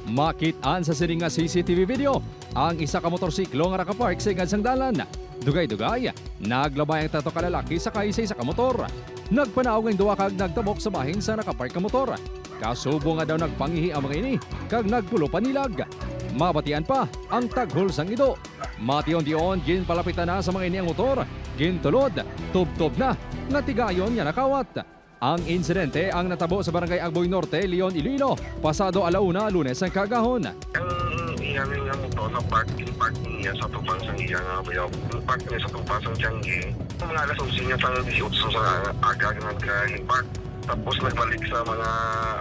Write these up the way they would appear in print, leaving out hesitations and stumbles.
Makitaan sa sining nga CCTV video ang isa ka motorsiklo nga nakapark sa igansang dalan. Dugay-dugay, naglabay ang tato ka lalaki sakay sa isa ka motor. Nagpanaog ang duwa kag nagtabok sa bahin sa nakapark ka motor. Kasubo nga daw nagpangihi ang mga ini kag nagpulo panilag. Mabatian pa ang taghol sang ido. Mation-tion ginpalapitan na sa mga ini ang motor. Gintulod, tub-tub na, nga tigayon nga nakawat. Ang insidente ang natabo sa Barangay Agboy Norte, Leon, Iloilo, pasado alauna Lunes ang kagahon. Ang iyan nga motor na parking niya sa tubang sang iya nga bayaw. Yung park niya sa tubang sang Tiangge. Mga alas 11 niya sa 18 sa aga nag-park. Tapos nagbalik sa mga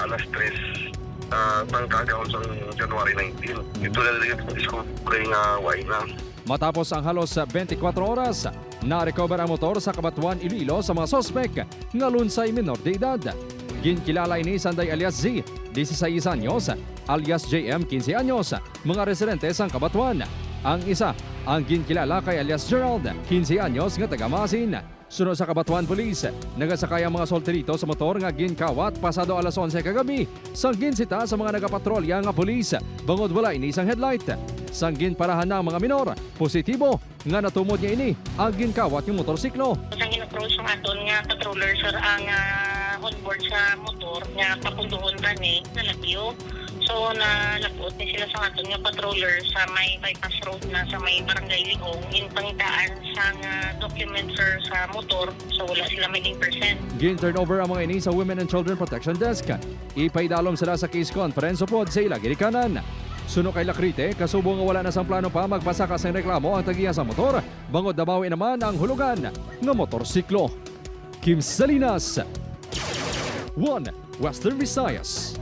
alas 3 pang kagahon sa January 19. Ito na rin yung discovery nga way na. Matapos ang halos 24 oras, na-recover ang motor sa Cabatuan, Iloilo sa mga sospek nga lunsay minor de edad. Ginkilala ini Sanday alias Z, 16 anyos, alias JM, 15 anyos, mga residente sang Cabatuan. Ang isa, ang ginkilala kay alias Gerald, 15 anyos nga taga-Masin. Sunod sa Cabatuan Police, nagasakay ang mga solterito sa motor nga ginkawat pasado alas 11 kagabi. Sang ginsita sa mga nagapatrolya nga pulis, bangod wala ini isang headlight. Sanggin parahan ng mga minor, positibo nga natumod niya ini ang ginkawat yung motorsiklo. Sang in-approach ng aton nga patroller sir ang onboard sa motor nga papunduhon tani nalagyo. So nalapot ni sila sa aton nga patroller sa may bypass road na sa may barangay Ligong in pangitaan sa document sir sa motor, so wala sila may 10%. Gin-turn over ang mga ini sa Women and Children Protection Desk. Ipaidalom sila sa case conference upod sa ilang girikanan. Suno kay Lacrite, kasubo nga wala na sang plano pa magpasakas ng reklamo ang tagiya sa motor, bangod Davao naman ang hulugan ng motorsiklo. Kim Salinas, 1 Western Visayas.